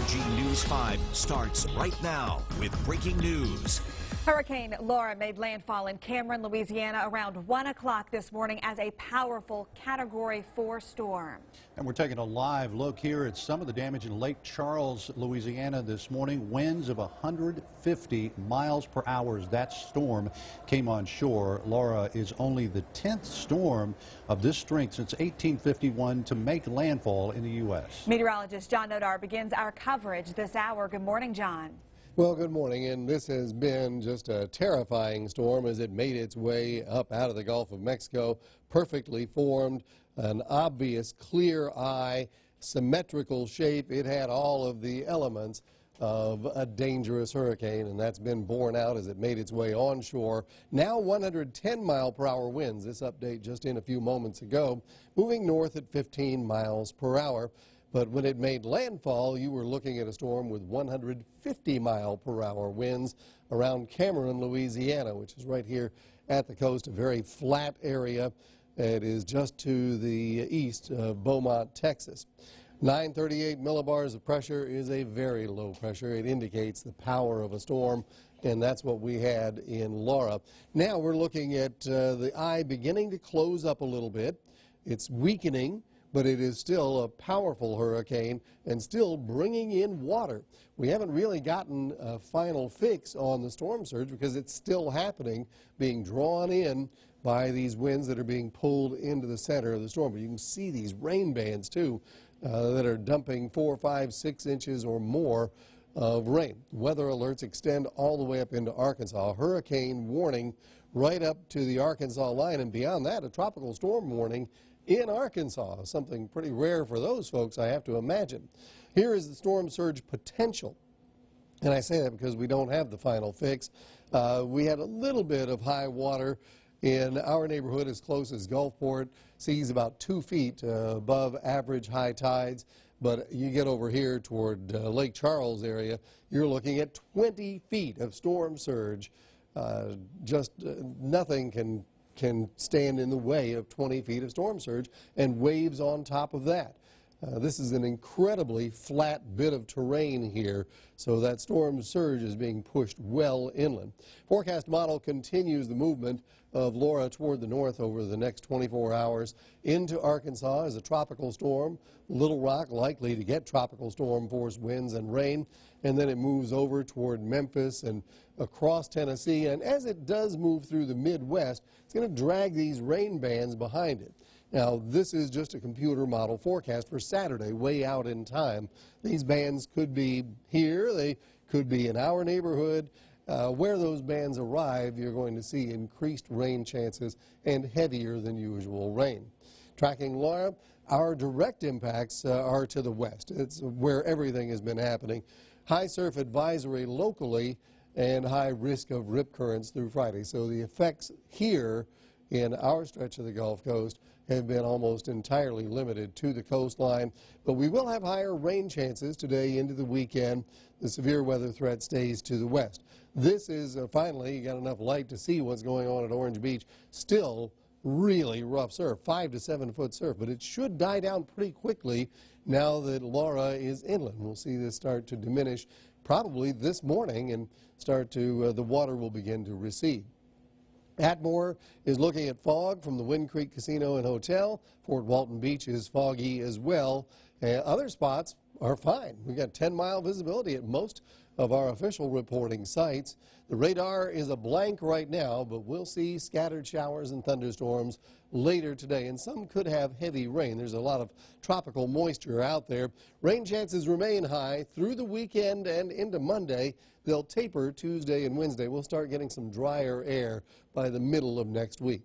WKRG News 5 starts right now with breaking news. Hurricane Laura made landfall in Cameron, Louisiana around 1 o'clock this morning as a powerful Category 4 storm. And we're taking a live look here at some of the damage in Lake Charles, Louisiana this morning. Winds of 150 miles per hour as that storm came on shore. Laura is only the 10th storm of this strength since 1851 to make landfall in the U.S. Meteorologist John Nodar begins our coverage this hour. Good morning, John. Well, good morning, and this has been just a terrifying storm as it made its way up out of the Gulf of Mexico, perfectly formed, an obvious clear eye, symmetrical shape. It had all of the elements of a dangerous hurricane, and that's been borne out as it made its way onshore. Now 110-mile-per-hour winds, this update just in a few moments ago, moving north at 15 miles per hour. But when it made landfall, you were looking at a storm with 150-mile-per-hour winds around Cameron, Louisiana, which is right here at the coast, a very flat area. It is just to the east of Beaumont, Texas. 938 millibars of pressure is a very low pressure. It indicates the power of a storm, and that's what we had in Laura. Now we're looking at the eye beginning to close up a little bit. It's weakening, but it is still a powerful hurricane and still bringing in water. We haven't really gotten a final fix on the storm surge because it's still happening, being drawn in by these winds that are being pulled into the center of the storm. But you can see these rain bands, too, that are dumping 4, 5, 6 inches or more of rain. Weather alerts extend all the way up into Arkansas. Hurricane warning right up to the Arkansas line, and beyond that, a tropical storm warning in Arkansas, something pretty rare for those folks, I have to imagine. Here is the storm surge potential, and I say that because we don't have the final fix. We had a little bit of high water in our neighborhood as close as Gulfport, seas about 2 feet above average high tides. But you get over here toward Lake Charles area, you're looking at 20 feet of storm surge. Nothing can stand in the way of 20 feet of storm surge and waves on top of that. This is an incredibly flat bit of terrain here, so that storm surge is being pushed well inland. Forecast model continues the movement of Laura toward the north over the next 24 hours into Arkansas as a tropical storm. Little Rock likely to get tropical storm force winds and rain, and then it moves over toward Memphis and across Tennessee, and as it does move through the Midwest, it's going to drag these rain bands behind it. Now, this is just a computer model forecast for Saturday, way out in time. These bands could be here, they could be in our neighborhood. Where those bands arrive, you're going to see increased rain chances and heavier than usual rain. Tracking Laura, our direct impacts are to the west. It's where everything has been happening. High surf advisory locally and high risk of rip currents through Friday. So the effects here in our stretch of the Gulf Coast have been almost entirely limited to the coastline, but we will have higher rain chances today into the weekend. The severe weather threat stays to the west. This is finally, you got enough light to see what's going on at Orange Beach. Still really rough surf, 5 to 7 foot surf, but it should die down pretty quickly now that Laura is inland. We'll see this start to diminish probably this morning and start to, the water will begin to recede. ATMORE is looking at fog from the Wind Creek Casino and Hotel. Fort Walton Beach is foggy as well. Other spots are fine. We've got 10-mile visibility at most of our official reporting sites. The radar is a blank right now, but we'll see scattered showers and thunderstorms later today, and some could have heavy rain. There's a lot of tropical moisture out there. Rain chances remain high through the weekend and into Monday. They'll taper Tuesday and Wednesday. We'll start getting some drier air by the middle of next week.